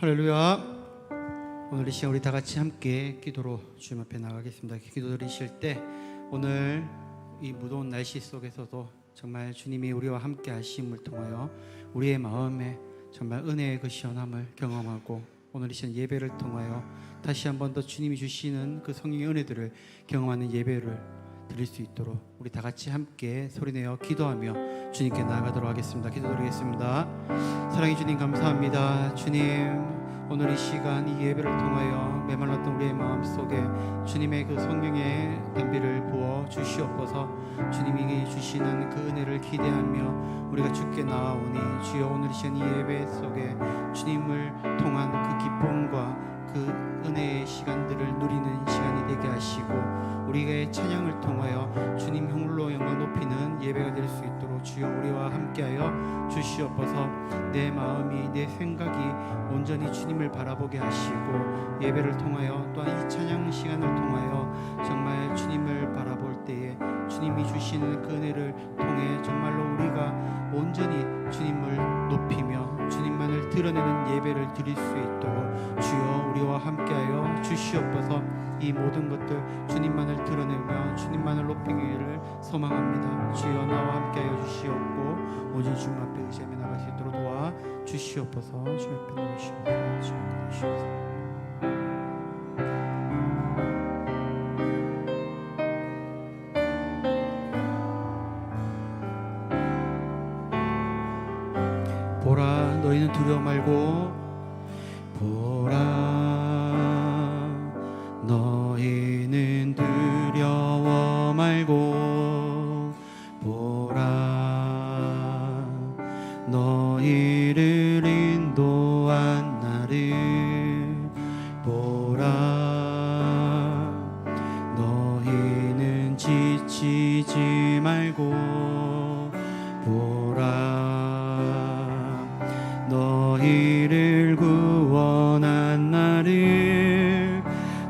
할렐루야. 오늘 이 시간 우리 다 같이 함께 기도로 주님 앞에 나가겠습니다. 기도 드리실 때 오늘 이 무더운 날씨 속에서도 정말 주님이 우리와 함께 하심을 통하여 우리의 마음에 정말 은혜의 그 시원함을 경험하고 오늘 이 시간 예배를 통하여 다시 한 번 더 주님이 주시는 그 성령의 은혜들을 경험하는 예배를 드릴 수 있도록 우리 다 같이 함께 소리내어 기도하며 주님께 나아가도록 하겠습니다. 기도드리겠습니다. 사랑해 주님 감사합니다. 주님 오늘 이 시간 이 예배를 통하여 메말랐던 우리의 마음속에 주님의 그 성령의 담비를 부어 주시옵소서. 주님이 주시는 그 은혜를 기대하며 우리가 주께 나아오니 주여 오늘 이 시간 이 예배 속에 주님을 통한 그 기쁨과 그 은혜의 시간들을 누리는 시간이 되게 하시고 우리의 찬양을 통하여 주님 홀로 영광 높이는 예배가 될 수 있도록 주여 우리와 함께하여 주시옵소서. 내 마음이 내 생각이 온전히 주님을 바라보게 하시고 예배를 통하여 또한 이 찬양 시간을 통하여 정말 주님을 바라볼 때에 주님이 주시는 그 은혜를 통해 정말로 우리가 온전히 주님을 높이며 주님만을 드러내는 예배를 드릴 수 있도록 주여 우리와 함께하여 주시옵소서. 이 모든 것들 주님만을 드러내며 주님만을 높이기를 소망합니다. 주여 나와 함께하여 주시옵고 오직 주님 앞에 의지하며 나갈 수 있도록 도와 주시옵소서. 주님 앞에 놓으시옵소서. 주님 앞에 놓으시옵소서. 보라 너희는 두려워 말고 보라 너희는 두려워 말고 보라 너희를 인도한 나를 보라 너희는 지치지 말고 보라 너희를 구원한 나를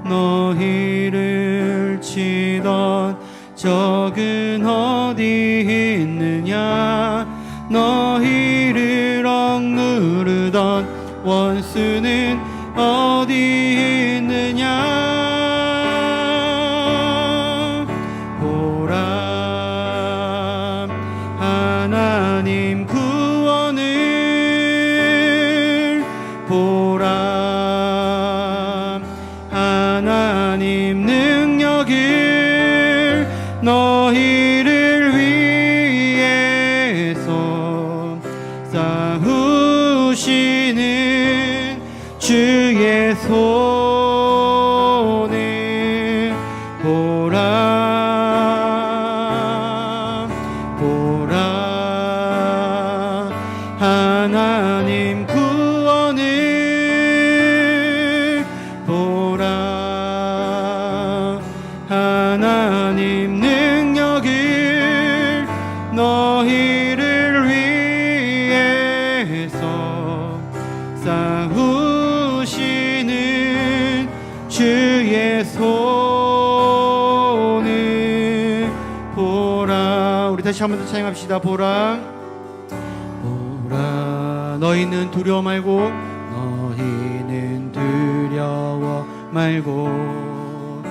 너희를 치던 적은 어디 있느냐 너희를 억누르던 원수는 어디 있느냐 보라 하나님 구원을 보라 하나님 능력을 너희를 위해서 싸우시는 주의 손을 보라 보라 하나님 구원을 보라 하나님 능력을 너희를 위해서 싸우시는 주의 손을 보라. 우리 다시 한 번 더 찬양합시다. 보라 보라 너희는 두려워 말고 너희는 두려워 말고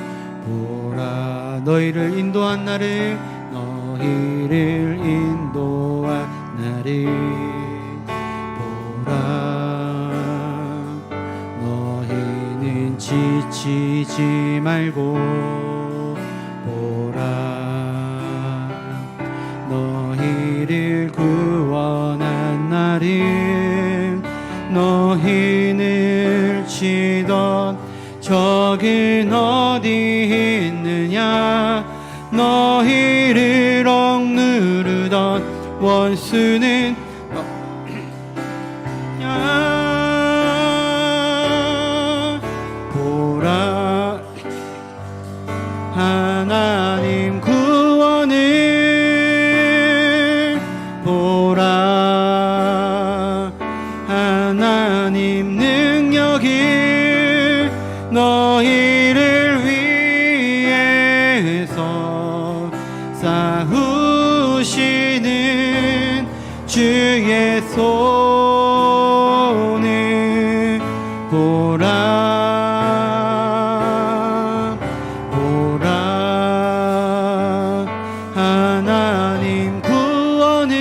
보라 너희를 인도한 나를 너희를 인도한 나를 보라 너희는 지치지 말고 보라 너희를 구원한 나를 너희를 치던 적은 어디 있느냐 너희를 억누르던 원수는 보라 하나님 구원을 보라 하나님 능력을 너희를 위해서 싸우시는 주의 손을 보라 보라 하나님 구원을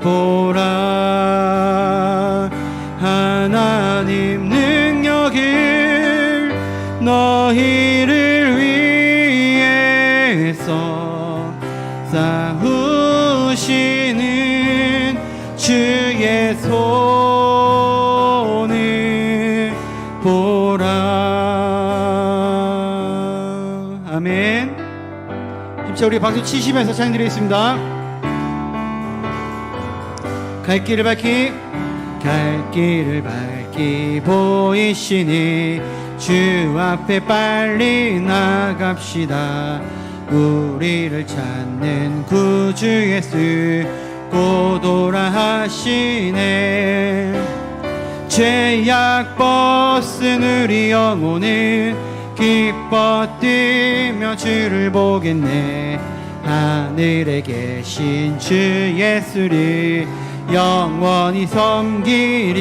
보라 하나님 능력을 너희를 위해서 싸우시는 주의 손을 보라. 아멘. 힘차 우리 박수 치시면서 찬양드리겠습니다. 갈 길을 밝히 보이시니 주 앞에 빨리 나갑시다. 우리를 찾는 구주 예수 고도라 하시네. 죄악 벗은 우리 영혼은 기뻐 뛰며 주를 보겠네. 하늘에 계신 주 예수를 영원히 섬기리.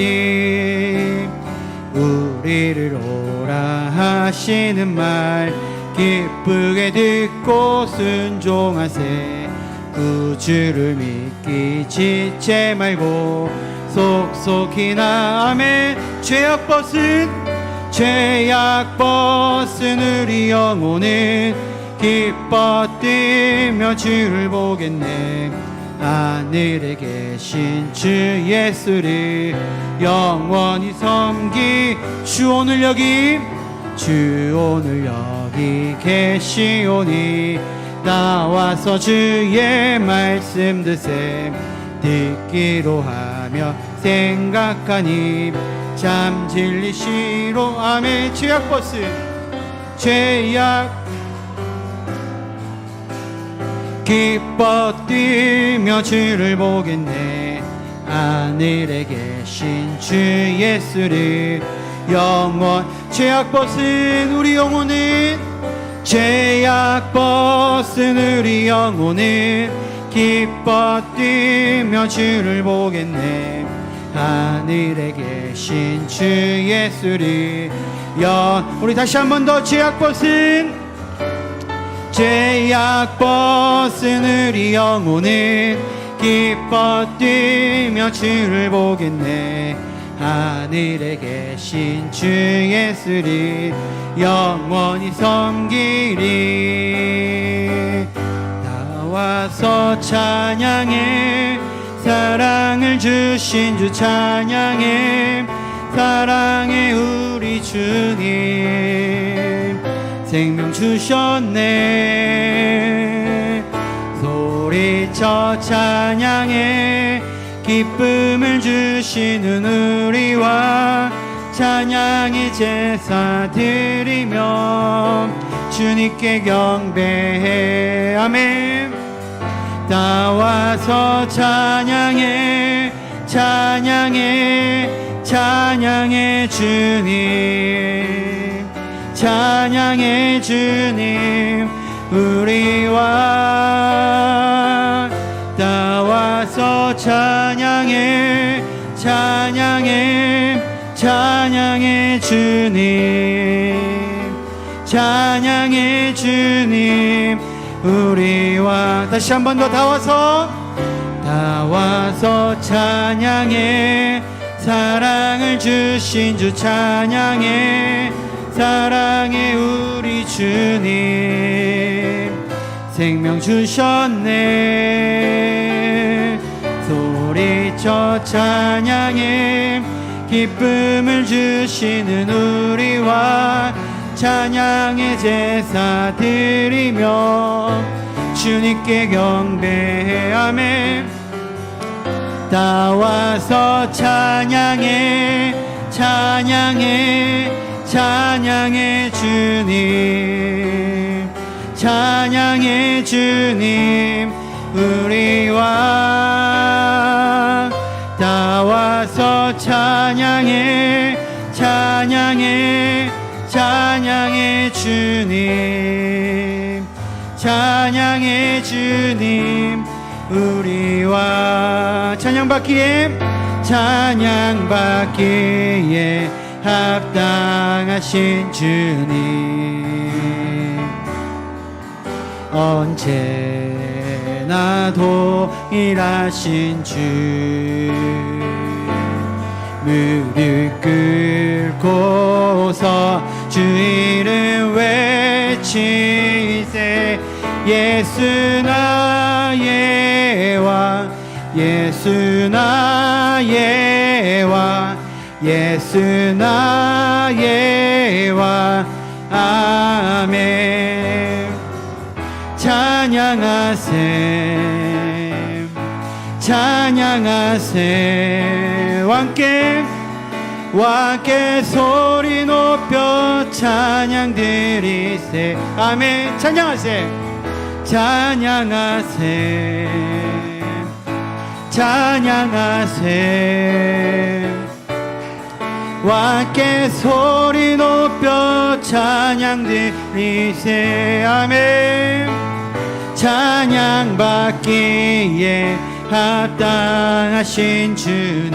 우리를 오라 하시는 말 기쁘게 듣고 순종하세. 구주를 믿기 지체 말고 속속히 나아멘. 죄악 벗은 우리 영혼은 기뻐 뛰며 주를 보겠네. 하늘에 계신 주 예수를 영원히 섬기. 주 오늘 여기 계시오니 나와서 주의 말씀 듣기로 하며 생각하니 참 진리시로. 아멘. 죄악 기뻐 뛰며 주를 보겠네. 하늘에 계신 주 예수를 영원. 죄악 벗은 우리 영혼은 기뻐 뛰며 주를 보겠네. 하늘에 계신 주 예수를 우리 다시 한 번 더. 죄악 벗은 우리 영혼은 기뻐 뛰며 주를 보겠네. 하늘에 계신 주 예수를 영원히 섬기리. 나와서 찬양해. 사랑을 주신 주 찬양해. 사랑해 우리 주님. 생명 주셨네. 소리쳐 찬양해. 기쁨을 주시는 우리와 찬양의 제사 드리며 주님께 경배해. 아멘. 나와서 찬양해. 찬양해 주님. 찬양해 주님. 우리와 나와서 찬양해 주님. 찬양해 주님. 우리와 다시 한 번 더 나와서 찬양해. 사랑을 주신 주 찬양해. 사랑해 우리 주님. 생명 주셨네. 소리쳐 찬양해. 기쁨을 주시는 우리와 찬양의 제사 드리며 주님께 경배해. 아멘. 나와서 찬양해 주님. 찬양해 주님. 우리와 나와서 찬양해 주님. 찬양해 주님. 우리와 찬양받기에 찬양받기에 합당하신 주님, 언제나 동일하신 주, 무릎 꿇고서 주 이름 외치세. 예수 나의 왕, 예수 나의 왕, 예수 나의 왕. 아멘. 찬양하세, 찬양하세. 왕께 소리 높여 찬양 드리세. 아멘. 찬양하세, 찬양하세, 찬양하세. 왕께 소리 높여 찬양 드리세. 아멘. 찬양받기에 합당하신 주님,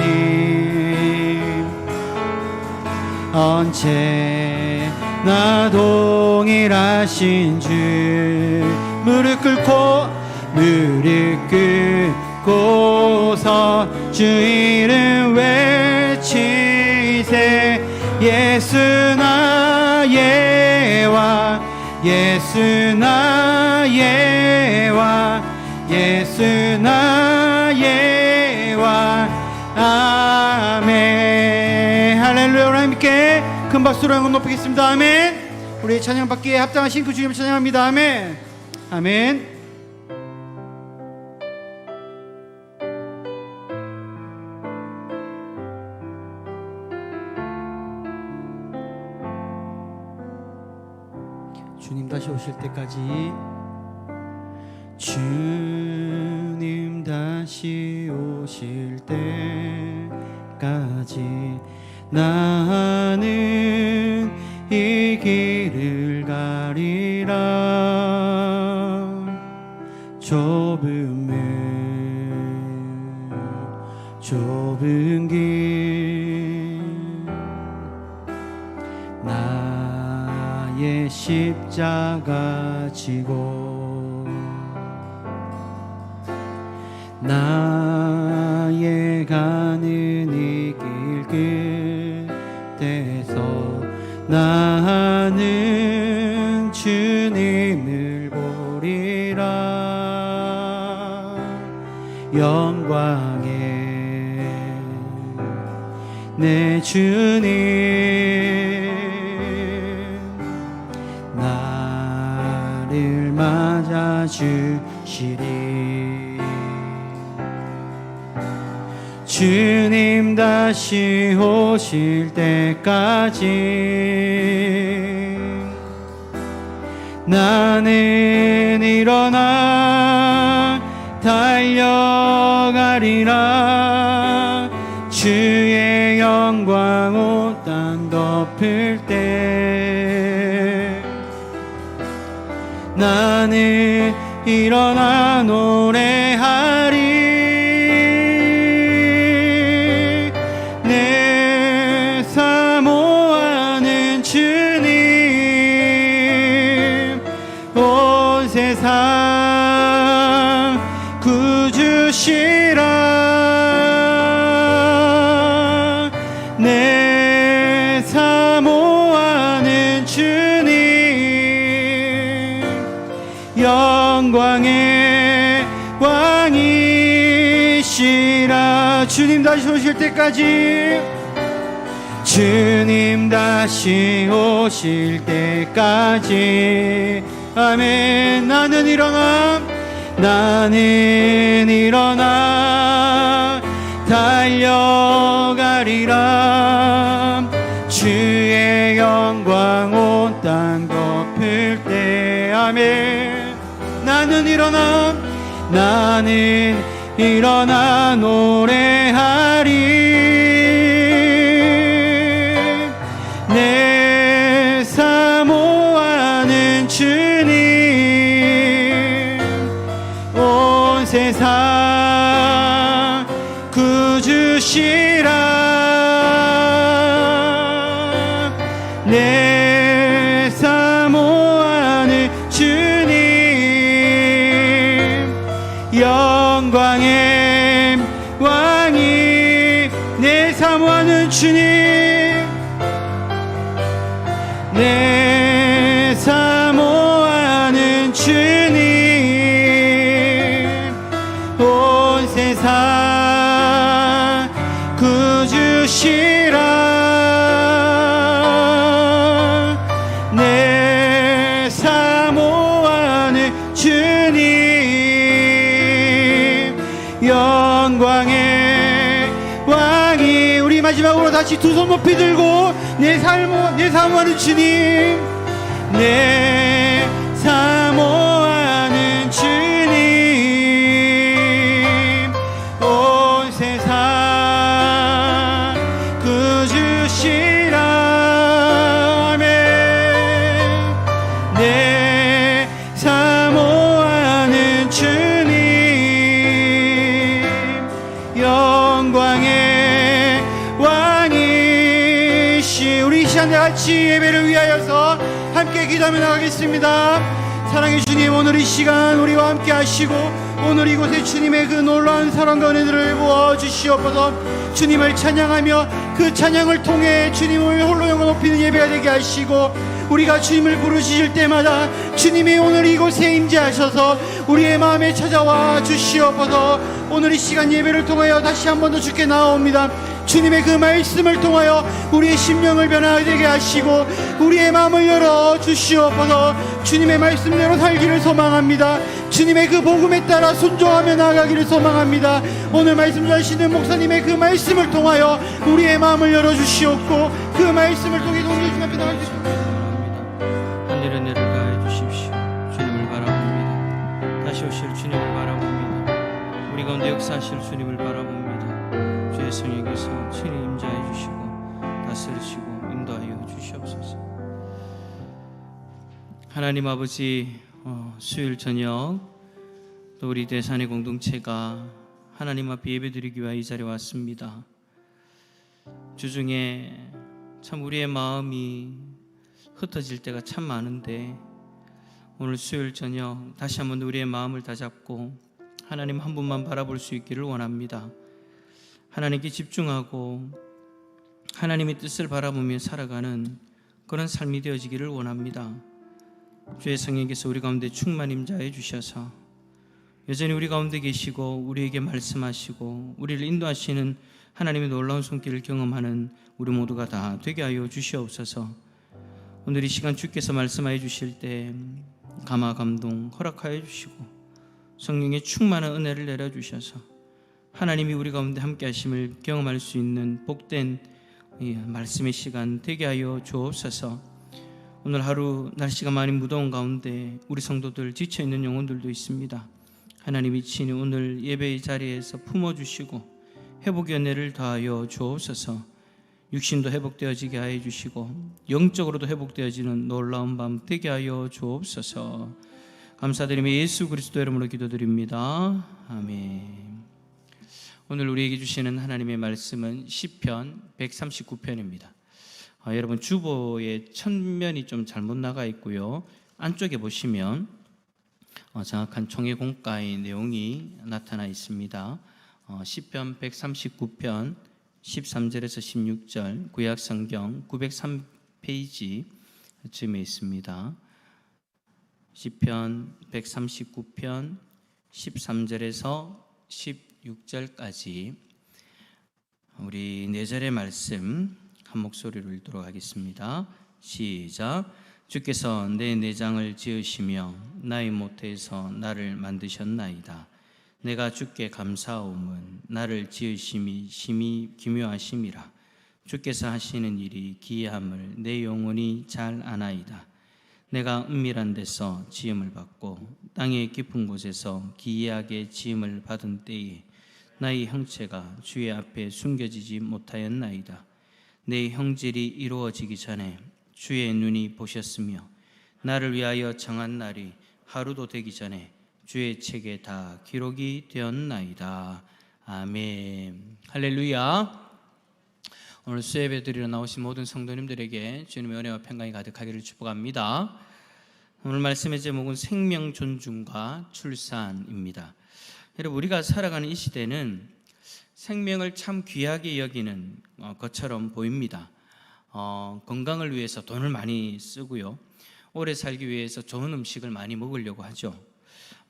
언제나 동일하신 주, 무릎 꿇고서 주 이름 외치세. 예수 나의 왕, 예수 나의 왕, 예수 나의 왕. 아멘. 할렐루야. 우리 함께 큰 박수로 한번 높이겠습니다. 아멘. 우리 찬양받기에 합당하신 그 주님을 찬양합니다. 아멘. 아멘. 주님 다시 오실 때까지, 주님 다시 오실 때까지 나는 이 길을 가리라. 좁은 길, 나의 십자가 지고 나의 가는 이 길 끝에서 나는 주님을 보리라. 영광의 내 주님, 나를 맞아주시리. 주님 다시 오실 때까지 나는 일어나 달려가리라. 주의 영광 온 땅 덮을 때 나는 일어나 노래하리. 내 사모하는 주님, 온 세상 구주시라. 내 사모하는 주님, 영광의 왕이시라. 주님 다시 오실 때까지, 주님 다시 오실 때까지. 아멘. 나는 일어나 달려가리라. 주의 영광 온 땅 덮을 때. 아멘. 나는 일어나 노래하리. 내 사모하는 주님, 온 세상 구주시 사모하는 주님, 내 사모하는 주님, 온 세상 구주시라. 내 사모하는 주님, 영광의 왕이. 우리 마지막으로 다시 두 손 높이 들고 내 사모하는 주님, 내 사모하는 주님, 온 세상 구주시라. 아멘. 내 사모하는 주님, 영광의 왕이시. 우리 이 시간에 같이 예배를 위하여서 함께 기도하며 나가겠습니다. 사랑의 주님, 오늘 이 시간 우리와 함께 하시고 오늘 이곳에 주님의 그 놀라운 사랑과 은혜들을 부어주시옵소서. 주님을 찬양하며 그 찬양을 통해 주님을 홀로 영광 높이는 예배가 되게 하시고, 우리가 주님을 부르실 때마다 주님이 오늘 이곳에 임재하셔서 우리의 마음에 찾아와 주시옵소서. 오늘 이 시간 예배를 통하여 다시 한 번 더 주께 나아옵니다. 주님의 그 말씀을 통하여 우리의 심령을 변화되게 하시고 우리의 마음을 열어 주시옵소서. 주님의 말씀대로 살기를 소망합니다. 주님의 그 복음에 따라 순종하며 나아가기를 소망합니다. 오늘 말씀 주시는 목사님의 그 말씀을 통하여 우리의 마음을 열어 주시옵고 그 말씀을 통해 동료 주님 앞에 나갈 수 있도록 하늘의 은혜를 가해 주십시오. 주님을 바라봅니다. 다시 오실 주님을 바라봅니다. 우리 가운데 역사하실 주님을 바라봅니다. 주의 성령께서 친히 임재해 주시고 다스리시고 인도하여 주시옵소서. 하나님 아버지, 수요일 저녁 또 우리 대산의 공동체가 하나님 앞에 예배드리기 위해 이 자리에 왔습니다. 주중에 참 우리의 마음이 흩어질 때가 참 많은데, 오늘 수요일 저녁 다시 한번 우리의 마음을 다잡고 하나님 한 분만 바라볼 수 있기를 원합니다. 하나님께 집중하고 하나님의 뜻을 바라보며 살아가는 그런 삶이 되어지기를 원합니다. 주의 성령께서 우리 가운데 충만 임재해 주셔서 여전히 우리 가운데 계시고 우리에게 말씀하시고 우리를 인도하시는 하나님의 놀라운 손길을 경험하는 우리 모두가 다 되게 하여 주시옵소서. 오늘 이 시간 주께서 말씀하여 주실 때 감화 감동 허락하여 주시고 성령의 충만한 은혜를 내려주셔서 하나님이 우리 가운데 함께 하심을 경험할 수 있는 복된 말씀의 시간 되게 하여 주옵소서. 오늘 하루 날씨가 많이 무더운 가운데 우리 성도들 지쳐있는 영혼들도 있습니다. 하나님이 친히 오늘 예배의 자리에서 품어주시고 회복의 은혜를 더하여 주옵소서. 육신도 회복되어지게 하여 주시고 영적으로도 회복되어지는 놀라운 밤 되게 하여 주옵소서. 감사드리며 예수 그리스도 이름으로 기도드립니다. 아멘. 오늘 우리에게 주시는 하나님의 말씀은 시편 139편입니다. 여러분 주보에 천면이 좀 잘못 나가 있고요. 안쪽에 보시면 정확한 총회 공가의 내용이 나타나 있습니다. 시편 139편 13절에서 16절 구약성경 903페이지 쯤에 있습니다. 시편 139편 13절에서 16절까지 우리 4절의 말씀 한 목소리로 읽도록 하겠습니다. 시작. 주께서 내 내장을 지으시며 나의 모태에서 나를 만드셨나이다. 내가 주께 감사하옴은 나를 지으심이 심히 기묘하심이라. 주께서 하시는 일이 기이함을 내 영혼이 잘 아나이다. 내가 은밀한 데서 지음을 받고 땅의 깊은 곳에서 기이하게 지음을 받은 때에 나의 형체가 주의 앞에 숨겨지지 못하였나이다. 내 형질이 이루어지기 전에 주의 눈이 보셨으며 나를 위하여 정한 날이 하루도 되기 전에 주의 책에 다 기록이 되었나이다. 아멘. 할렐루야. 오늘 수예배 드리러 나오신 모든 성도님들에게 주님의 은혜와 평강이 가득하기를 축복합니다. 오늘 말씀의 제목은 생명 존중과 출산입니다. 여러분, 우리가 살아가는 이 시대는 생명을 참 귀하게 여기는 것처럼 보입니다. 건강을 위해서 돈을 많이 쓰고요. 오래 살기 위해서 좋은 음식을 많이 먹으려고 하죠.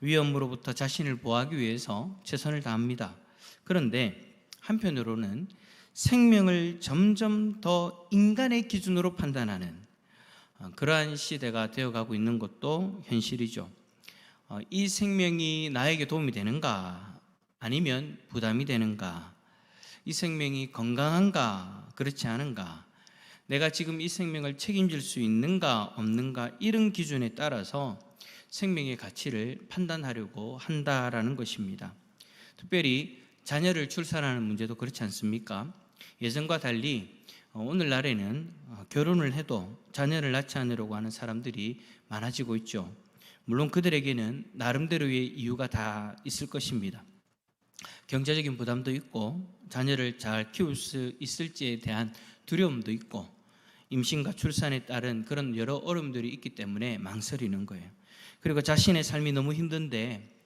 위험으로부터 자신을 보호하기 위해서 최선을 다합니다. 그런데 한편으로는 생명을 점점 더 인간의 기준으로 판단하는 그러한 시대가 되어가고 있는 것도 현실이죠. 이 생명이 나에게 도움이 되는가 아니면 부담이 되는가, 이 생명이 건강한가 그렇지 않은가, 내가 지금 이 생명을 책임질 수 있는가 없는가, 이런 기준에 따라서 생명의 가치를 판단하려고 한다라는 것입니다. 특별히 자녀를 출산하는 문제도 그렇지 않습니까? 예전과 달리 오늘날에는 결혼을 해도 자녀를 낳지 않으려고 하는 사람들이 많아지고 있죠. 물론 그들에게는 나름대로의 이유가 다 있을 것입니다. 경제적인 부담도 있고, 자녀를 잘 키울 수 있을지에 대한 두려움도 있고, 임신과 출산에 따른 그런 여러 어려움들이 있기 때문에 망설이는 거예요. 그리고 자신의 삶이 너무 힘든데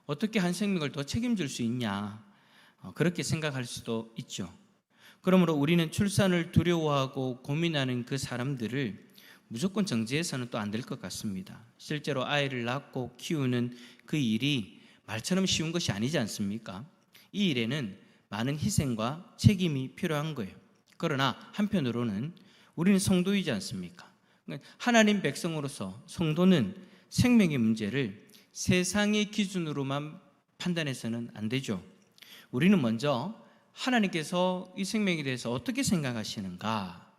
어떻게 한 생명을 더 책임질 수 있냐, 그렇게 생각할 수도 있죠. 그러므로 우리는 출산을 두려워하고 고민하는 그 사람들을 무조건 정죄해서는 또 안 될 것 같습니다. 실제로 아이를 낳고 키우는 그 일이 말처럼 쉬운 것이 아니지 않습니까? 이 일에는 많은 희생과 책임이 필요한 거예요. 그러나 한편으로는 우리는 성도이지 않습니까? 하나님 백성으로서 성도는 생명의 문제를 세상의 기준으로만 판단해서는 안 되죠. 우리는 먼저 하나님께서 이 생명에 대해서 어떻게 생각하시는가,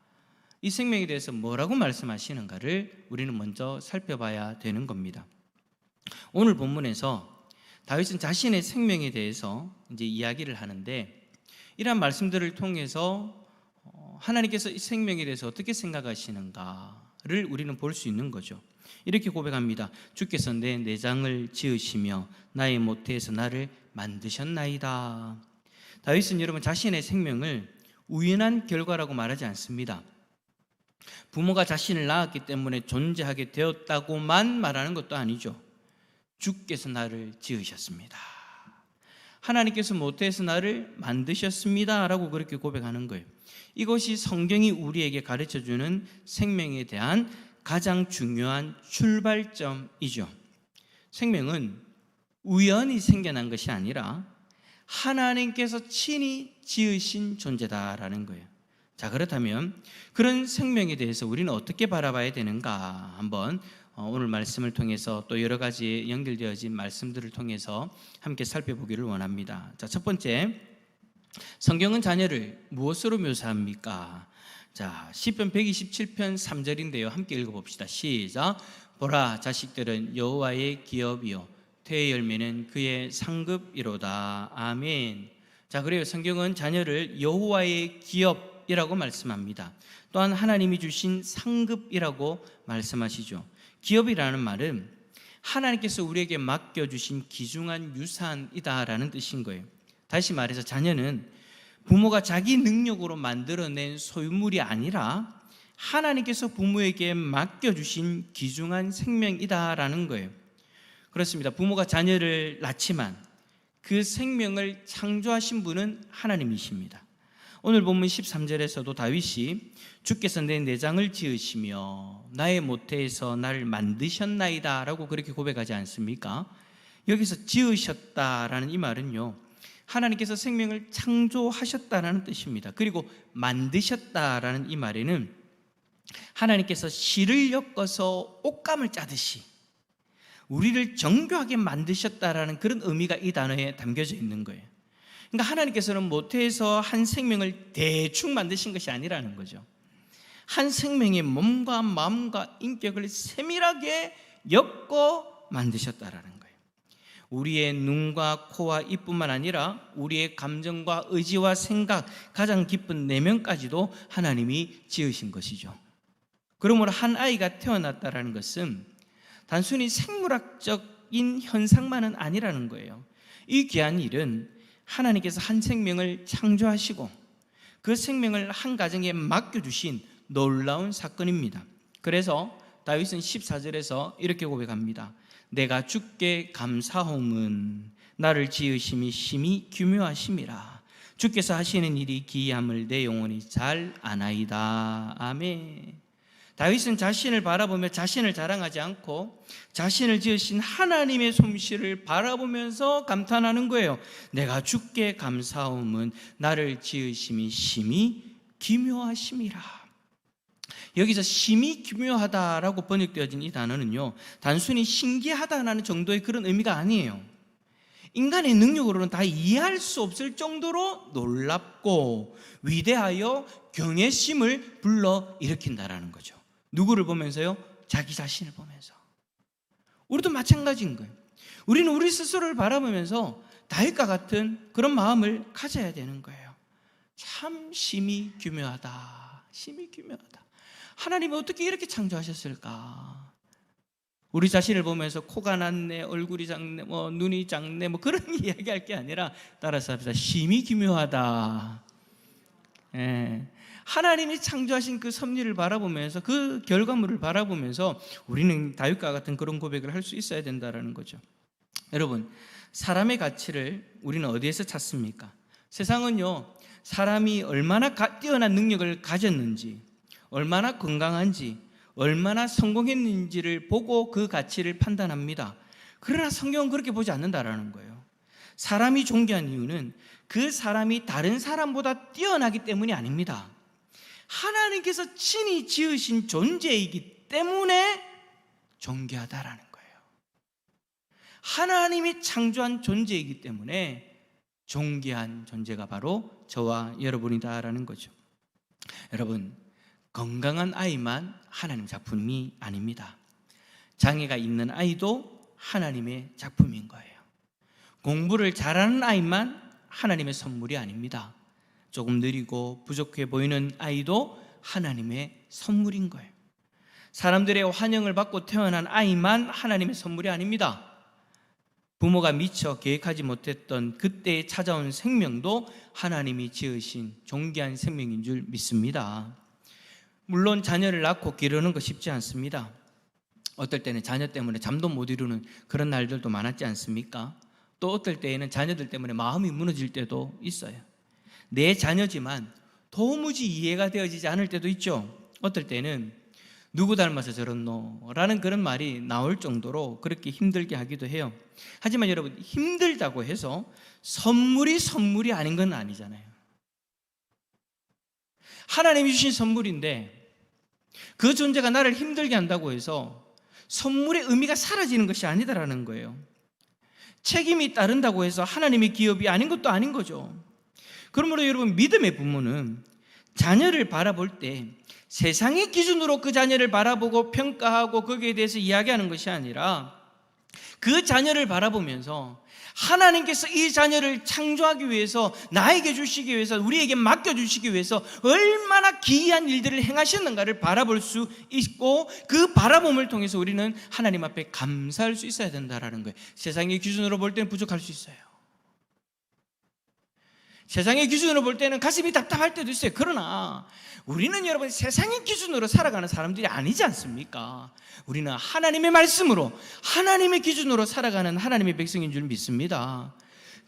이 생명에 대해서 뭐라고 말씀하시는가를 우리는 먼저 살펴봐야 되는 겁니다. 오늘 본문에서 다윗은 자신의 생명에 대해서 이제 이야기를 하는데, 이러한 말씀들을 통해서 하나님께서 이 생명에 대해서 어떻게 생각하시는가를 우리는 볼 수 있는 거죠. 이렇게 고백합니다. 주께서 내 내장을 지으시며 나의 모태에서 나를 만드셨나이다. 다윗은 여러분 자신의 생명을 우연한 결과라고 말하지 않습니다. 부모가 자신을 낳았기 때문에 존재하게 되었다고만 말하는 것도 아니죠. 주께서 나를 지으셨습니다. 하나님께서 모태에서 나를 만드셨습니다 라고 그렇게 고백하는 거예요. 이것이 성경이 우리에게 가르쳐주는 생명에 대한 가장 중요한 출발점이죠. 생명은 우연히 생겨난 것이 아니라 하나님께서 친히 지으신 존재다라는 거예요. 자, 그렇다면 그런 생명에 대해서 우리는 어떻게 바라봐야 되는가, 한번 오늘 말씀을 통해서 또 여러 가지 연결되어진 말씀들을 통해서 함께 살펴보기를 원합니다. 자, 첫 번째, 성경은 자녀를 무엇으로 묘사합니까? 자, 시편 127편 3절인데요. 함께 읽어봅시다. 시작. 보라, 자식들은 여호와의 기업이요 태의 열매는 그의 상급이로다. 아멘. 자, 그래요. 성경은 자녀를 여호와의 기업이라고 말씀합니다. 또한 하나님이 주신 상급이라고 말씀하시죠. 기업이라는 말은 하나님께서 우리에게 맡겨주신 귀중한 유산이다라는 뜻인 거예요. 다시 말해서 자녀는 부모가 자기 능력으로 만들어낸 소유물이 아니라 하나님께서 부모에게 맡겨주신 귀중한 생명이다라는 거예요. 그렇습니다. 부모가 자녀를 낳지만 그 생명을 창조하신 분은 하나님이십니다. 오늘 본문 13절에서도 다윗이 주께서 내 내장을 지으시며 나의 모태에서 나를 만드셨나이다 라고 그렇게 고백하지 않습니까? 여기서 지으셨다라는 이 말은요, 하나님께서 생명을 창조하셨다라는 뜻입니다. 그리고 만드셨다라는 이 말에는 하나님께서 실을 엮어서 옷감을 짜듯이 우리를 정교하게 만드셨다라는 그런 의미가 이 단어에 담겨져 있는 거예요. 그러니까 하나님께서는 모태에서 한 생명을 대충 만드신 것이 아니라는 거죠. 한 생명의 몸과 마음과 인격을 세밀하게 엮어 만드셨다라는 거예요. 우리의 눈과 코와 입뿐만 아니라 우리의 감정과 의지와 생각, 가장 깊은 내면까지도 하나님이 지으신 것이죠. 그러므로 한 아이가 태어났다라는 것은 단순히 생물학적인 현상만은 아니라는 거예요. 이 귀한 일은 하나님께서 한 생명을 창조하시고 그 생명을 한 가정에 맡겨주신 놀라운 사건입니다. 그래서 다윗은 14절에서 이렇게 고백합니다. 내가 주께 감사함은 나를 지으심이 심히 기묘하심이라. 주께서 하시는 일이 기이함을 내 영혼이 잘 아나이다. 아멘. 다윗은 자신을 바라보며 자신을 자랑하지 않고 자신을 지으신 하나님의 솜씨를 바라보면서 감탄하는 거예요. 내가 주께 감사함은 나를 지으심이 심히 기묘하심이라. 여기서 심히 기묘하다라고 번역되어진 이 단어는요, 단순히 신기하다라는 정도의 그런 의미가 아니에요. 인간의 능력으로는 다 이해할 수 없을 정도로 놀랍고 위대하여 경외심을 불러일으킨다라는 거죠. 누구를 보면서요? 자기 자신을 보면서. 우리도 마찬가지인 거예요. 우리는 우리 스스로를 바라보면서 다윗과 같은 그런 마음을 가져야 되는 거예요. 참 심히 기묘하다. 심히 기묘하다. 하나님이 어떻게 이렇게 창조하셨을까? 우리 자신을 보면서 코가 낮네, 얼굴이 작네, 눈이 작네, 그런 이야기할 게 아니라 따라서 합시다. 심히 기묘하다. 예. 하나님이 창조하신 그 섭리를 바라보면서 그 결과물을 바라보면서 우리는 다윗과 같은 그런 고백을 할 수 있어야 된다는 거죠. 여러분, 사람의 가치를 우리는 어디에서 찾습니까? 세상은요, 사람이 얼마나 뛰어난 능력을 가졌는지, 얼마나 건강한지, 얼마나 성공했는지를 보고 그 가치를 판단합니다. 그러나 성경은 그렇게 보지 않는다라는 거예요. 사람이 존귀한 이유는 그 사람이 다른 사람보다 뛰어나기 때문이 아닙니다. 하나님께서 친히 지으신 존재이기 때문에 존귀하다라는 거예요. 하나님이 창조한 존재이기 때문에 존귀한 존재가 바로 저와 여러분이다라는 거죠. 여러분, 건강한 아이만 하나님 작품이 아닙니다. 장애가 있는 아이도 하나님의 작품인 거예요. 공부를 잘하는 아이만 하나님의 선물이 아닙니다. 조금 느리고 부족해 보이는 아이도 하나님의 선물인 거예요. 사람들의 환영을 받고 태어난 아이만 하나님의 선물이 아닙니다. 부모가 미처 계획하지 못했던 그때에 찾아온 생명도 하나님이 지으신 존귀한 생명인 줄 믿습니다. 물론 자녀를 낳고 기르는 거 쉽지 않습니다. 어떨 때는 자녀 때문에 잠도 못 이루는 그런 날들도 많았지 않습니까? 또 어떨 때에는 자녀들 때문에 마음이 무너질 때도 있어요. 내 자녀지만 도무지 이해가 되어지지 않을 때도 있죠. 어떨 때는 누구 닮아서 저렇노? 라는 그런 말이 나올 정도로 그렇게 힘들게 하기도 해요. 하지만 여러분, 힘들다고 해서 선물이 아닌 건 아니잖아요. 하나님이 주신 선물인데 그 존재가 나를 힘들게 한다고 해서 선물의 의미가 사라지는 것이 아니다라는 거예요. 책임이 따른다고 해서 하나님의 기업이 아닌 것도 아닌 거죠. 그러므로 여러분, 믿음의 부모는 자녀를 바라볼 때 세상의 기준으로 그 자녀를 바라보고 평가하고 거기에 대해서 이야기하는 것이 아니라 그 자녀를 바라보면서 하나님께서 이 자녀를 창조하기 위해서, 나에게 주시기 위해서, 우리에게 맡겨주시기 위해서 얼마나 기이한 일들을 행하셨는가를 바라볼 수 있고, 그 바라봄을 통해서 우리는 하나님 앞에 감사할 수 있어야 된다는 거예요. 세상의 기준으로 볼 때는 부족할 수 있어요. 세상의 기준으로 볼 때는 가슴이 답답할 때도 있어요. 그러나 우리는 여러분, 세상의 기준으로 살아가는 사람들이 아니지 않습니까? 우리는 하나님의 말씀으로, 하나님의 기준으로 살아가는 하나님의 백성인 줄 믿습니다.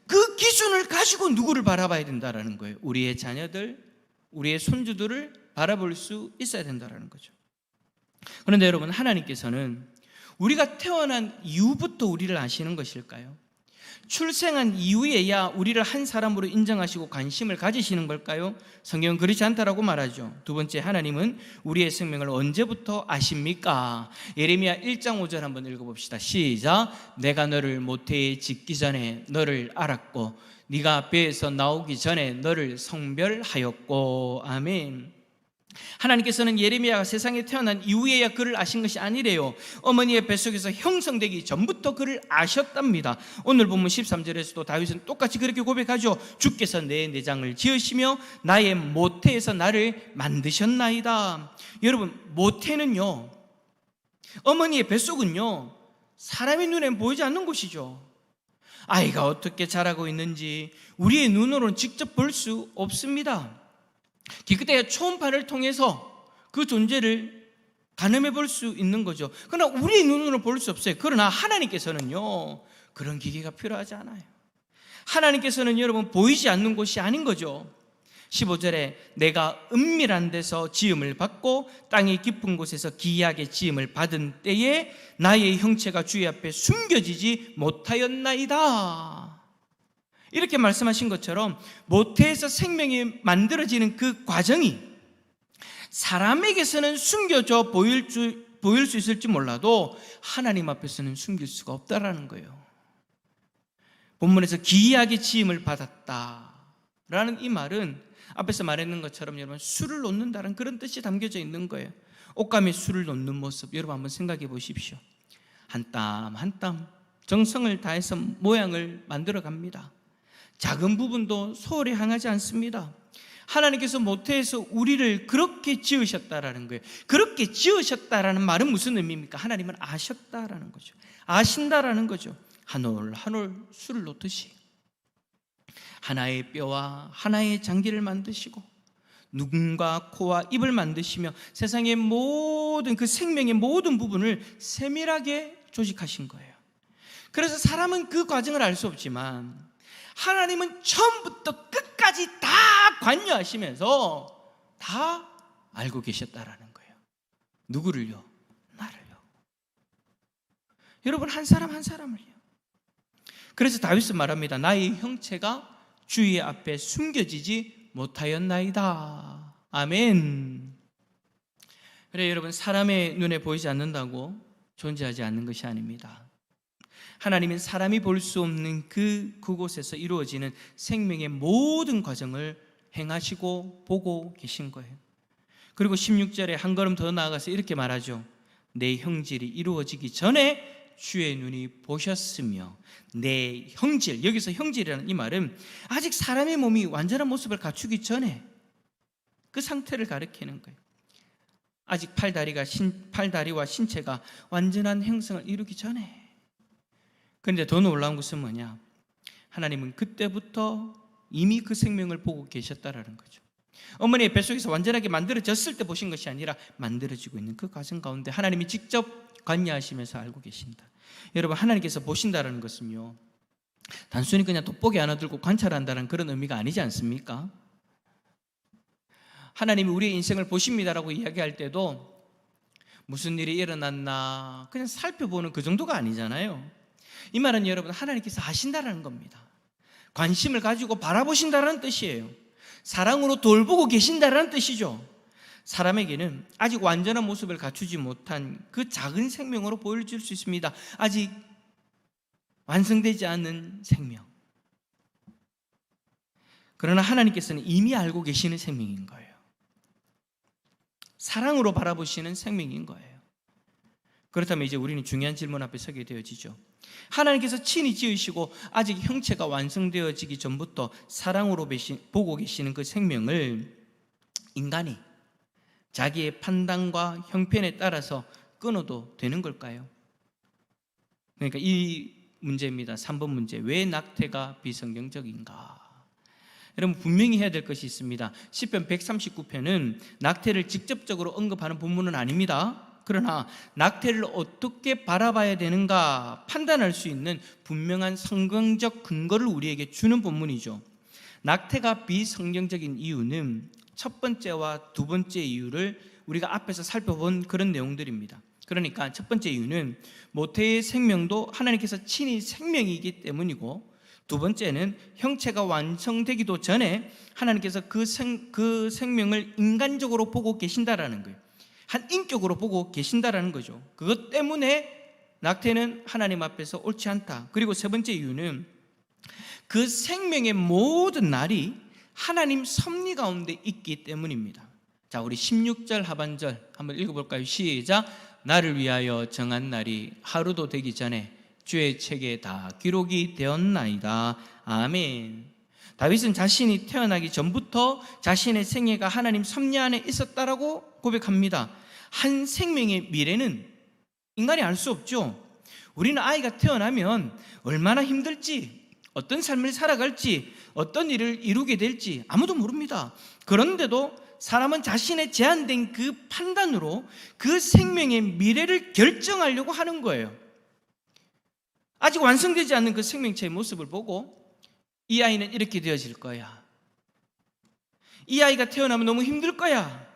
그 기준을 가지고 누구를 바라봐야 된다는 거예요. 우리의 자녀들, 우리의 손주들을 바라볼 수 있어야 된다는 거죠. 그런데 여러분, 하나님께서는 우리가 태어난 이후부터 우리를 아시는 것일까요? 출생한 이후에야 우리를 한 사람으로 인정하시고 관심을 가지시는 걸까요? 성경은 그렇지 않다라고 말하죠. 두 번째, 하나님은 우리의 생명을 언제부터 아십니까? 예레미야 1장 5절 한번 읽어봅시다. 시작. 내가 너를 모태에 짓기 전에 너를 알았고 네가 배에서 나오기 전에 너를 성별하였고. 아멘. 하나님께서는 예레미야가 세상에 태어난 이후에야 그를 아신 것이 아니래요. 어머니의 뱃속에서 형성되기 전부터 그를 아셨답니다. 오늘 본문 13절에서도 다윗은 똑같이 그렇게 고백하죠. 주께서 내 내장을 지으시며 나의 모태에서 나를 만드셨나이다. 여러분, 모태는요, 어머니의 뱃속은요, 사람의 눈엔 보이지 않는 곳이죠. 아이가 어떻게 자라고 있는지 우리의 눈으로는 직접 볼 수 없습니다. 기껏해야 초음파를 통해서 그 존재를 가늠해 볼 수 있는 거죠. 그러나 우리의 눈으로 볼 수 없어요. 그러나 하나님께서는요, 그런 기계가 필요하지 않아요. 하나님께서는 여러분 보이지 않는 곳이 아닌 거죠. 15절에 내가 은밀한 데서 지음을 받고 땅의 깊은 곳에서 기이하게 지음을 받은 때에 나의 형체가 주의 앞에 숨겨지지 못하였나이다. 이렇게 말씀하신 것처럼 모태에서 생명이 만들어지는 그 과정이 사람에게서는 숨겨져 보일 수 있을지 몰라도 하나님 앞에서는 숨길 수가 없다라는 거예요. 본문에서 기이하게 지음을 받았다라는 이 말은 앞에서 말했는 것처럼 여러분 술을 놓는다는 그런 뜻이 담겨져 있는 거예요. 옷감에 술을 놓는 모습 여러분 한번 생각해 보십시오. 한 땀 한 땀 정성을 다해서 모양을 만들어 갑니다. 작은 부분도 소홀히 향하지 않습니다. 하나님께서 모태에서 우리를 그렇게 지으셨다라는 거예요. 그렇게 지으셨다라는 말은 무슨 의미입니까? 하나님은 아셨다라는 거죠. 아신다라는 거죠. 한 올 한 올 술을 놓듯이 하나의 뼈와 하나의 장기를 만드시고 눈과 코와 입을 만드시며 세상의 모든 그 생명의 모든 부분을 세밀하게 조직하신 거예요. 그래서 사람은 그 과정을 알 수 없지만 하나님은 처음부터 끝까지 다 관여하시면서 다 알고 계셨다라는 거예요. 누구를요? 나를요. 여러분 한 사람 한 사람을요. 그래서 다윗은 말합니다. 나의 형체가 주의 앞에 숨겨지지 못하였나이다. 아멘. 그래 여러분 사람의 눈에 보이지 않는다고 존재하지 않는 것이 아닙니다. 하나님은 사람이 볼 수 없는 그곳에서 이루어지는 생명의 모든 과정을 행하시고 보고 계신 거예요. 그리고 16절에 한 걸음 더 나아가서 이렇게 말하죠. 내 형질이 이루어지기 전에 주의 눈이 보셨으며 내 형질, 여기서 형질이라는 이 말은 아직 사람의 몸이 완전한 모습을 갖추기 전에 그 상태를 가리키는 거예요. 아직 팔다리와 신체가 완전한 형성을 이루기 전에. 그런데 더 놀라운 것은 뭐냐? 하나님은 그때부터 이미 그 생명을 보고 계셨다라는 거죠. 어머니의 뱃속에서 완전하게 만들어졌을 때 보신 것이 아니라 만들어지고 있는 그 과정 가운데 하나님이 직접 관여하시면서 알고 계신다. 여러분 하나님께서 보신다라는 것은요 단순히 그냥 돋보기 하나 들고 관찰한다는 그런 의미가 아니지 않습니까? 하나님이 우리의 인생을 보십니다라고 이야기할 때도 무슨 일이 일어났나 그냥 살펴보는 그 정도가 아니잖아요. 이 말은 여러분 하나님께서 아신다라는 겁니다. 관심을 가지고 바라보신다라는 뜻이에요. 사랑으로 돌보고 계신다라는 뜻이죠. 사람에게는 아직 완전한 모습을 갖추지 못한 그 작은 생명으로 보여질 수 있습니다. 아직 완성되지 않은 생명. 그러나 하나님께서는 이미 알고 계시는 생명인 거예요. 사랑으로 바라보시는 생명인 거예요. 그렇다면 이제 우리는 중요한 질문 앞에 서게 되어지죠. 하나님께서 친히 지으시고 아직 형체가 완성되어지기 전부터 사랑으로 보고 계시는 그 생명을 인간이 자기의 판단과 형편에 따라서 끊어도 되는 걸까요? 그러니까 이 문제입니다. 3번 문제. 왜 낙태가 비성경적인가? 여러분 분명히 해야 될 것이 있습니다. 시편 139편은 낙태를 직접적으로 언급하는 본문은 아닙니다. 그러나 낙태를 어떻게 바라봐야 되는가 판단할 수 있는 분명한 성경적 근거를 우리에게 주는 본문이죠. 낙태가 비성경적인 이유는 첫 번째와 두 번째 이유를 우리가 앞에서 살펴본 그런 내용들입니다. 그러니까 첫 번째 이유는 모태의 생명도 하나님께서 친히 생명이기 때문이고, 두 번째는 형체가 완성되기도 전에 하나님께서 그 생명을 인간적으로 보고 계신다라는 거예요. 한 인격으로 보고 계신다라는 거죠. 그것 때문에 낙태는 하나님 앞에서 옳지 않다. 그리고 세 번째 이유는 그 생명의 모든 날이 하나님 섭리 가운데 있기 때문입니다. 자, 우리 16절 하반절 한번 읽어볼까요? 시작. 나를 위하여 정한 날이 하루도 되기 전에 주의 책에 다 기록이 되었나이다. 아멘. 다윗은 자신이 태어나기 전부터 자신의 생애가 하나님 섭리 안에 있었다라고 고백합니다. 한 생명의 미래는 인간이 알 수 없죠. 우리는 아이가 태어나면 얼마나 힘들지, 어떤 삶을 살아갈지, 어떤 일을 이루게 될지 아무도 모릅니다. 그런데도 사람은 자신의 제한된 그 판단으로 그 생명의 미래를 결정하려고 하는 거예요. 아직 완성되지 않는 그 생명체의 모습을 보고 이 아이는 이렇게 되어질 거야. 이 아이가 태어나면 너무 힘들 거야.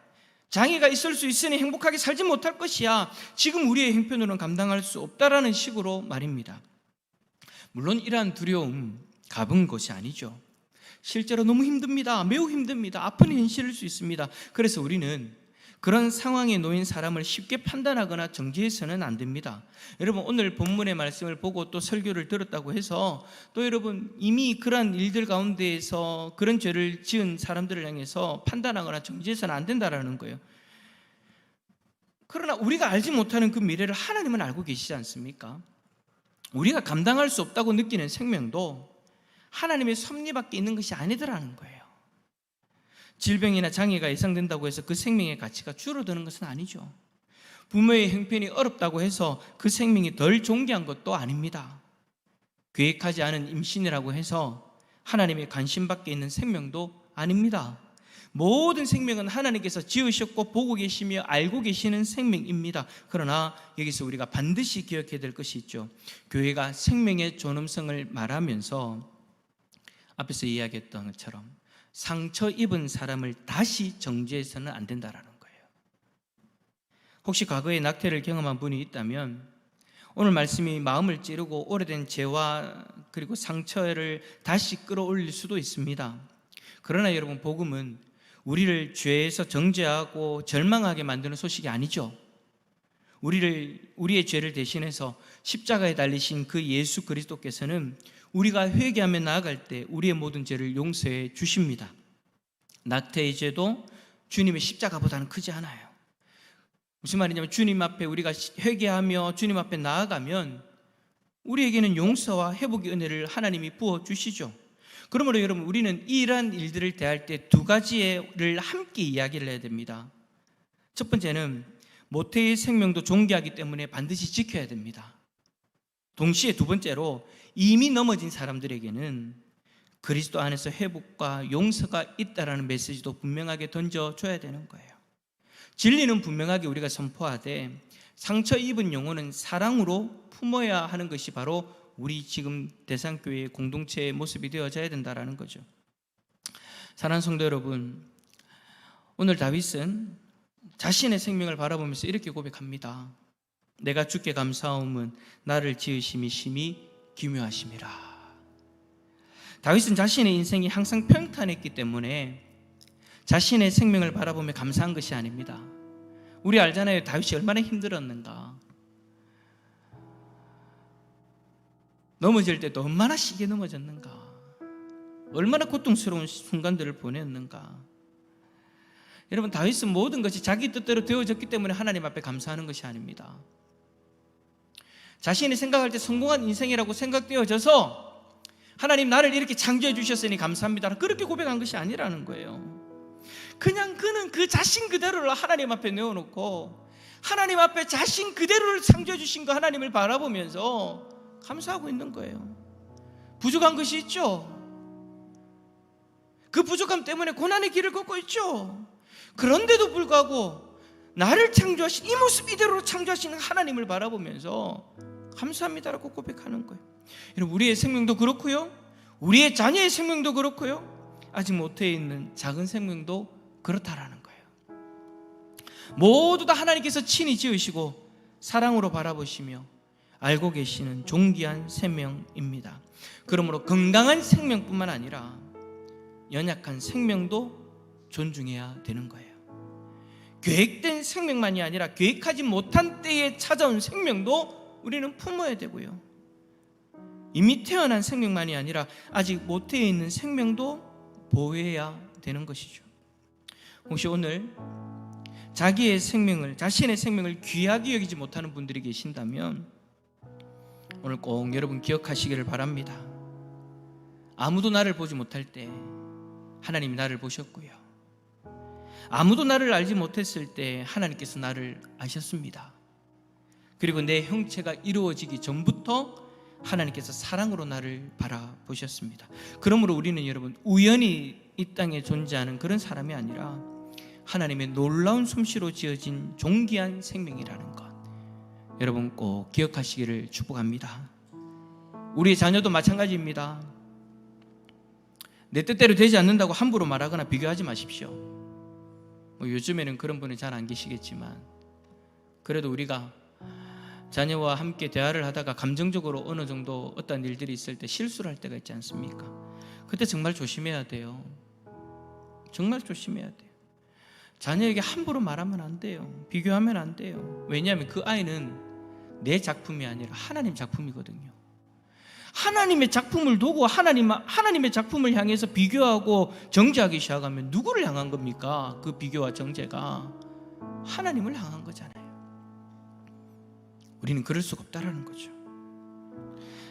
장애가 있을 수 있으니 행복하게 살지 못할 것이야. 지금 우리의 형편으로는 감당할 수 없다라는 식으로 말입니다. 물론 이러한 두려움 가벼운 것이 아니죠. 실제로 너무 힘듭니다. 매우 힘듭니다. 아픈 현실일 수 있습니다. 그래서 우리는 그런 상황에 놓인 사람을 쉽게 판단하거나 정죄해서는 안 됩니다. 여러분, 오늘 본문의 말씀을 보고 또 설교를 들었다고 해서 또 여러분 이미 그런 일들 가운데에서 그런 죄를 지은 사람들을 향해서 판단하거나 정죄해서는 안 된다라는 거예요. 그러나 우리가 알지 못하는 그 미래를 하나님은 알고 계시지 않습니까? 우리가 감당할 수 없다고 느끼는 생명도 하나님의 섭리 밖에 있는 것이 아니더라는 거예요. 질병이나 장애가 예상된다고 해서 그 생명의 가치가 줄어드는 것은 아니죠. 부모의 형편이 어렵다고 해서 그 생명이 덜 존귀한 것도 아닙니다. 계획하지 않은 임신이라고 해서 하나님의 관심 밖에 있는 생명도 아닙니다. 모든 생명은 하나님께서 지으셨고 보고 계시며 알고 계시는 생명입니다. 그러나 여기서 우리가 반드시 기억해야 될 것이 있죠. 교회가 생명의 존엄성을 말하면서 앞에서 이야기했던 것처럼 상처 입은 사람을 다시 정죄해서는 안 된다라는 거예요. 혹시 과거에 낙태를 경험한 분이 있다면 오늘 말씀이 마음을 찌르고 오래된 죄와 그리고 상처를 다시 끌어올릴 수도 있습니다. 그러나 여러분, 복음은 우리를 죄에서 정죄하고 절망하게 만드는 소식이 아니죠. 우리의 죄를 대신해서 십자가에 달리신 그 예수 그리스도께서는 우리가 회개하며 나아갈 때 우리의 모든 죄를 용서해 주십니다. 낙태의 죄도 주님의 십자가보다는 크지 않아요. 무슨 말이냐면 주님 앞에 우리가 회개하며 주님 앞에 나아가면 우리에게는 용서와 회복의 은혜를 하나님이 부어주시죠. 그러므로 여러분, 우리는 이러한 일들을 대할 때 두 가지를 함께 이야기를 해야 됩니다. 첫 번째는 모태의 생명도 존귀하기 때문에 반드시 지켜야 됩니다. 동시에 두 번째로 이미 넘어진 사람들에게는 그리스도 안에서 회복과 용서가 있다라는 메시지도 분명하게 던져줘야 되는 거예요. 진리는 분명하게 우리가 선포하되 상처 입은 영혼은 사랑으로 품어야 하는 것이 바로 우리 지금 대상교회의 공동체의 모습이 되어져야 된다는 거죠. 사랑하는 성도 여러분, 오늘 다윗은 자신의 생명을 바라보면서 이렇게 고백합니다. 내가 주께 감사함은 나를 지으심이 심히 기묘하심이라. 다윗은 자신의 인생이 항상 평탄했기 때문에 자신의 생명을 바라보며 감사한 것이 아닙니다. 우리 알잖아요. 다윗이 얼마나 힘들었는가. 넘어질 때도 얼마나 시게 넘어졌는가. 얼마나 고통스러운 순간들을 보냈는가. 여러분, 다윗은 모든 것이 자기 뜻대로 되어졌기 때문에 하나님 앞에 감사하는 것이 아닙니다. 자신이 생각할 때 성공한 인생이라고 생각되어져서 하나님 나를 이렇게 창조해 주셨으니 감사합니다, 그렇게 고백한 것이 아니라는 거예요. 그냥 그는 그 자신 그대로를 하나님 앞에 내어놓고 하나님 앞에 자신 그대로를 창조해 주신 그 하나님을 바라보면서 감사하고 있는 거예요. 부족한 것이 있죠. 그 부족함 때문에 고난의 길을 걷고 있죠. 그런데도 불구하고 나를 창조하신 이 모습 이대로 창조하시는 하나님을 바라보면서 감사합니다라고 고백하는 거예요. 여러분, 우리의 생명도 그렇고요, 우리의 자녀의 생명도 그렇고요, 아직 모태에 있는 작은 생명도 그렇다라는 거예요. 모두 다 하나님께서 친히 지으시고 사랑으로 바라보시며 알고 계시는 존귀한 생명입니다. 그러므로 건강한 생명뿐만 아니라 연약한 생명도 존중해야 되는 거예요. 계획된 생명만이 아니라 계획하지 못한 때에 찾아온 생명도 우리는 품어야 되고요, 이미 태어난 생명만이 아니라 아직 모태에 있는 생명도 보호해야 되는 것이죠. 혹시 오늘 자기의 생명을, 자신의 생명을 귀하게 여기지 못하는 분들이 계신다면 오늘 꼭 여러분 기억하시기를 바랍니다. 아무도 나를 보지 못할 때 하나님이 나를 보셨고요, 아무도 나를 알지 못했을 때 하나님께서 나를 아셨습니다. 그리고 내 형체가 이루어지기 전부터 하나님께서 사랑으로 나를 바라보셨습니다. 그러므로 우리는 여러분 우연히 이 땅에 존재하는 그런 사람이 아니라 하나님의 놀라운 솜씨로 지어진 존귀한 생명이라는 것, 여러분 꼭 기억하시기를 축복합니다. 우리의 자녀도 마찬가지입니다. 내 뜻대로 되지 않는다고 함부로 말하거나 비교하지 마십시오. 뭐 요즘에는 그런 분이 잘 안 계시겠지만, 그래도 우리가 자녀와 함께 대화를 하다가 감정적으로 어느 정도 어떤 일들이 있을 때 실수를 할 때가 있지 않습니까? 그때 정말 조심해야 돼요. 정말 조심해야 돼요. 자녀에게 함부로 말하면 안 돼요. 비교하면 안 돼요. 왜냐하면 그 아이는 내 작품이 아니라 하나님 작품이거든요. 하나님의 작품을 두고 하나님의 작품을 향해서 비교하고 정죄하기 시작하면 누구를 향한 겁니까? 그 비교와 정죄가 하나님을 향한 거잖아요. 우리는 그럴 수가 없다라는 거죠.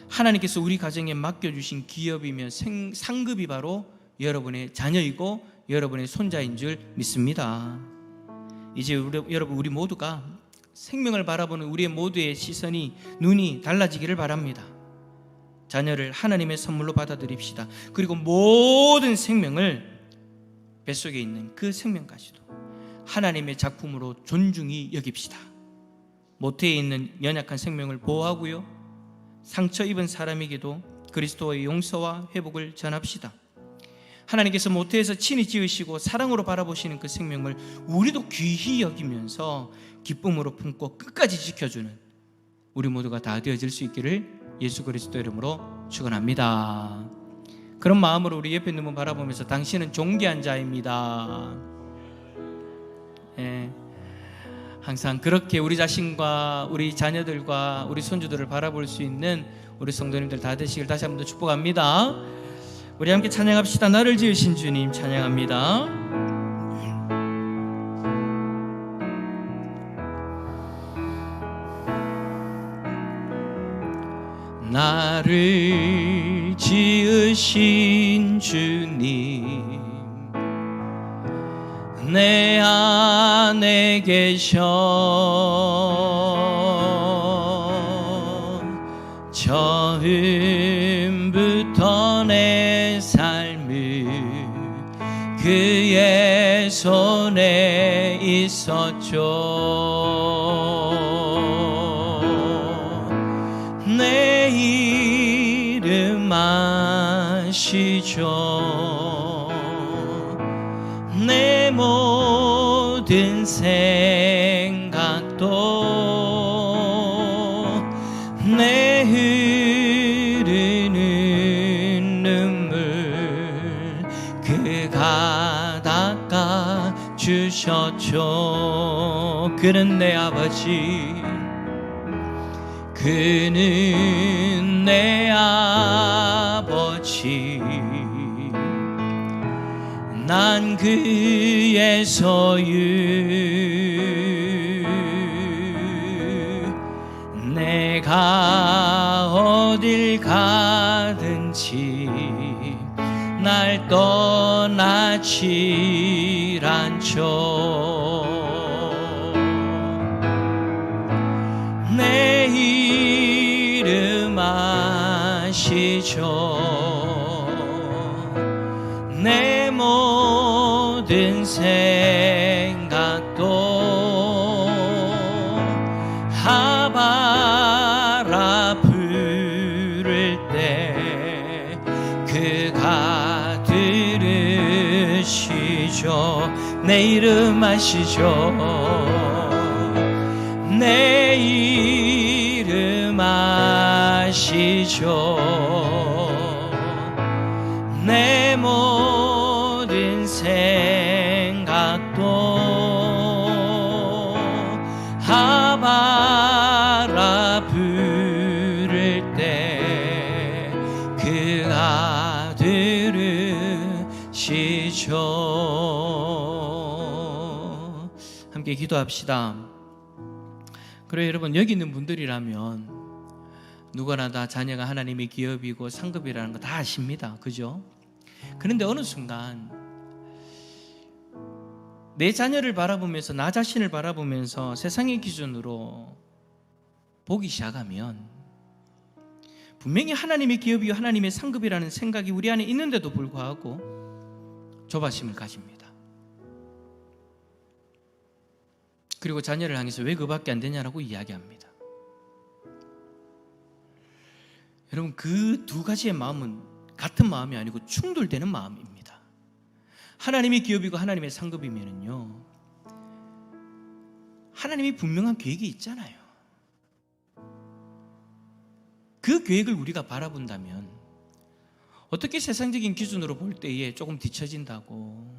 하나님께서 우리 가정에 맡겨주신 기업이며 상급이 바로 여러분의 자녀이고 여러분의 손자인 줄 믿습니다. 이제 여러분, 우리 모두가 생명을 바라보는 우리 모두의 시선이, 눈이 달라지기를 바랍니다. 자녀를 하나님의 선물로 받아들입시다. 그리고 모든 생명을, 뱃속에 있는 그 생명까지도 하나님의 작품으로 존중히 여깁시다. 모태에 있는 연약한 생명을 보호하고요, 상처 입은 사람에게도 그리스도의 용서와 회복을 전합시다. 하나님께서 모태에서 친히 지으시고 사랑으로 바라보시는 그 생명을 우리도 귀히 여기면서 기쁨으로 품고 끝까지 지켜주는 우리 모두가 다 되어질 수 있기를 예수 그리스도 이름으로 축원합니다. 그런 마음으로 우리 옆에 있는 분 바라보면서 당신은 존귀한 자입니다. 항상 그렇게 우리 자신과 우리 자녀들과 우리 손주들을 바라볼 수 있는 우리 성도님들 다 되시길 다시 한번 더 축복합니다. 우리 함께 찬양합시다. 나를 지으신 주님 찬양합니다. 나를 지으신 주님, 내 안에 계셔. 처음부터 내 삶을 그의 손에 있었죠. 내 이름 아시죠. 내 모든 생각도 내 흐르는 눈물 그가 닦아 주셨죠. 그는 내 아버지, 그는 내 아버지, 난 그의 소유. 내가 어딜 가든지 날 떠나질 않죠. 내 이름 아시죠. 내 모든 생각도 하바라 부를 때 그가 들으시죠. 내 이름 아시죠. 내 이름 아시죠. 내 모든 생각도 하바라 부를 때 그가 들으시죠. 함께 기도합시다. 그래, 여러분, 여기 있는 분들이라면 누구나 다 자녀가 하나님의 기업이고 상급이라는 거 다 아십니다. 그죠? 그런데 어느 순간 내 자녀를 바라보면서, 나 자신을 바라보면서 세상의 기준으로 보기 시작하면 분명히 하나님의 기업이요 하나님의 상급이라는 생각이 우리 안에 있는데도 불구하고 조바심을 가집니다. 그리고 자녀를 향해서 왜 그밖에 안 되냐라고 이야기합니다. 여러분, 그 두 가지의 마음은 같은 마음이 아니고 충돌되는 마음입니다. 하나님의 기업이고 하나님의 상급이면요, 하나님이 분명한 계획이 있잖아요. 그 계획을 우리가 바라본다면 어떻게 세상적인 기준으로 볼 때에 조금 뒤처진다고,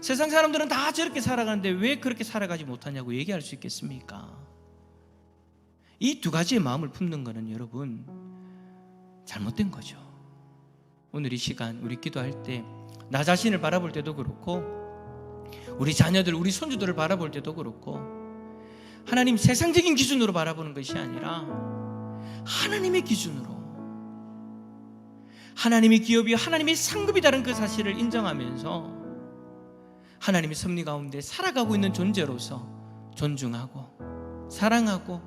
세상 사람들은 다 저렇게 살아가는데 왜 그렇게 살아가지 못하냐고 얘기할 수 있겠습니까? 이 두 가지의 마음을 품는 것은 여러분 잘못된 거죠. 오늘 이 시간 우리 기도할 때 나 자신을 바라볼 때도 그렇고, 우리 자녀들, 우리 손주들을 바라볼 때도 그렇고, 하나님 세상적인 기준으로 바라보는 것이 아니라 하나님의 기준으로, 하나님의 기업이 하나님의 상급이라는 그 사실을 인정하면서 하나님의 섭리 가운데 살아가고 있는 존재로서 존중하고 사랑하고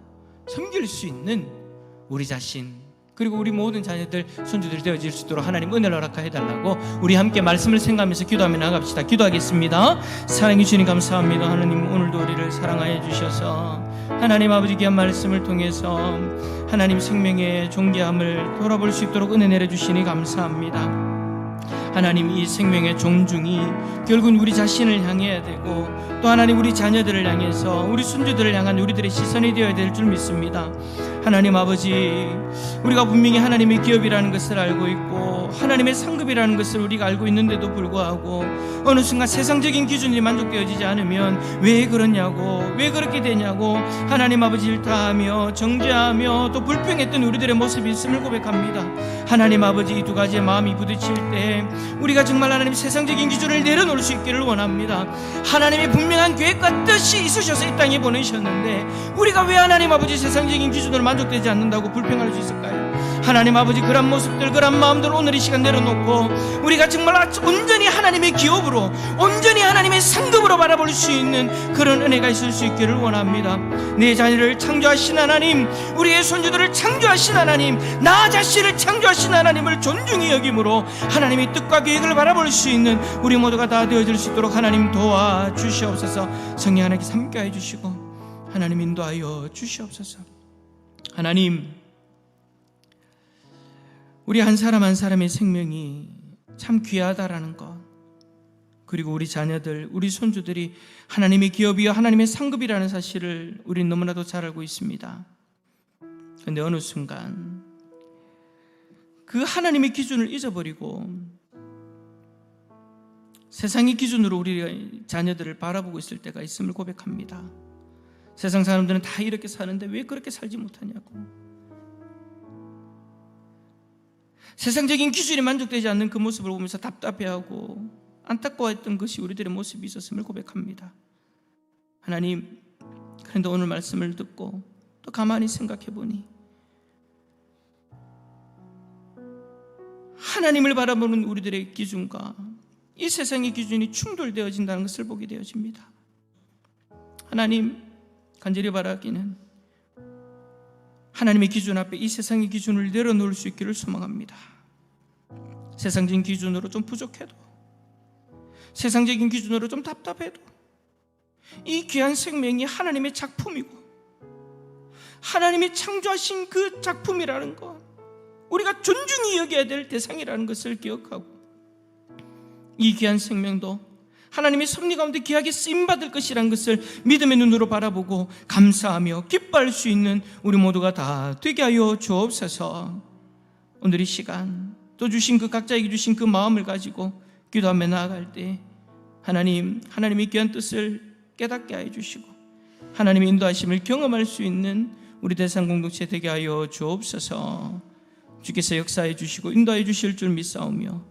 섬길 수 있는 우리 자신, 그리고 우리 모든 자녀들, 손주들이 되어질 수 있도록 하나님 은혜를 허락해달라고 우리 함께 말씀을 생각하면서 기도하며 나갑시다. 기도하겠습니다. 사랑해 주님 감사합니다. 하나님 오늘도 우리를 사랑하여 주셔서 하나님 아버지 귀한 말씀을 통해서 하나님 생명의 존귀함을 돌아볼 수 있도록 은혜 내려주시니 감사합니다. 하나님 이 생명의 존중이 결국은 우리 자신을 향해야 되고, 또 하나님 우리 자녀들을 향해서 우리 손주들을 향한 우리들의 시선이 되어야 될 줄 믿습니다. 하나님 아버지, 우리가 분명히 하나님의 기업이라는 것을 알고 있고 하나님의 상급이라는 것을 우리가 알고 있는데도 불구하고 어느 순간 세상적인 기준이 만족되어지지 않으면 왜 그러냐고, 왜 그렇게 되냐고 하나님 아버지 일타하며 정죄하며 또 불평했던 우리들의 모습이 있음을 고백합니다. 하나님 아버지, 이 두 가지의 마음이 부딪힐 때 우리가 정말 하나님 세상적인 기준을 내려놓을 수 있기를 원합니다. 하나님의 분명한 계획과 뜻이 있으셔서 이 땅에 보내셨는데 우리가 왜 하나님 아버지 세상적인 기준으로 만족되지 않는다고 불평할 수 있을까요? 하나님 아버지, 그런 모습들, 그런 마음들 오늘 이 시간 내려놓고 우리가 정말 온전히 하나님의 기업으로, 온전히 하나님의 상급으로 바라볼 수 있는 그런 은혜가 있을 수 있기를 원합니다. 내 자녀를 창조하신 하나님, 우리의 손주들을 창조하신 하나님, 나 자신을 창조하신 하나님을 존중히 여김으로 하나님의 뜻과 계획을 바라볼 수 있는 우리 모두가 다 되어질 수 있도록 하나님 도와주시옵소서. 성령 하나님께 함께해 주시고 하나님 인도하여 주시옵소서. 하나님, 우리 한 사람 한 사람의 생명이 참 귀하다라는 것, 그리고 우리 자녀들, 우리 손주들이 하나님의 기업이요 하나님의 상급이라는 사실을 우리는 너무나도 잘 알고 있습니다. 그런데 어느 순간 그 하나님의 기준을 잊어버리고 세상의 기준으로 우리 자녀들을 바라보고 있을 때가 있음을 고백합니다. 세상 사람들은 다 이렇게 사는데 왜 그렇게 살지 못하냐고, 세상적인 기준이 만족되지 않는 그 모습을 보면서 답답해하고 안타까워했던 것이 우리들의 모습이 있었음을 고백합니다. 하나님, 그런데 오늘 말씀을 듣고 또 가만히 생각해 보니 하나님을 바라보는 우리들의 기준과 이 세상의 기준이 충돌되어진다는 것을 보게 되어집니다. 하나님, 간절히 바라기는 하나님의 기준 앞에 이 세상의 기준을 내려놓을 수 있기를 소망합니다. 세상적인 기준으로 좀 부족해도, 세상적인 기준으로 좀 답답해도 이 귀한 생명이 하나님의 작품이고 하나님이 창조하신 그 작품이라는 것, 우리가 존중히 여겨야 될 대상이라는 것을 기억하고 이 귀한 생명도 하나님의 섭리 가운데 귀하게 쓰임받을 것이라는 것을 믿음의 눈으로 바라보고 감사하며 기뻐할 수 있는 우리 모두가 다 되게 하여 주옵소서. 오늘 이 시간 또 주신 그 각자에게 주신 그 마음을 가지고 기도하며 나아갈 때 하나님의 귀한 뜻을 깨닫게 하여 주시고 하나님의 인도하심을 경험할 수 있는 우리 대상 공동체 되게 하여 주옵소서. 주께서 역사해 주시고 인도해 주실 줄 믿사오며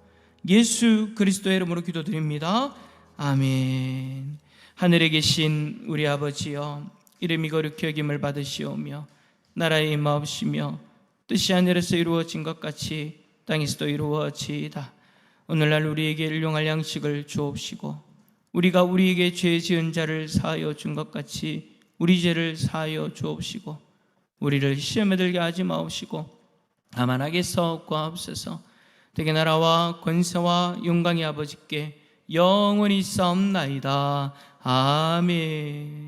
예수 그리스도의 이름으로 기도드립니다. 아멘. 하늘에 계신 우리 아버지여, 이름이 거룩히 여김을 받으시오며 나라의 임하옵시며 뜻이 하늘에서 이루어진 것 같이 땅에서도 이루어지이다. 오늘날 우리에게 일용할 양식을 주옵시고 우리가 우리에게 죄 지은 자를 사하여 준 것 같이 우리 죄를 사하여 주옵시고 우리를 시험에 들게 하지 마옵시고 다만 악에서 구하옵소서. 되게 나라와 권세와 영광이 아버지께 영원히 싸움나이다. 아멘.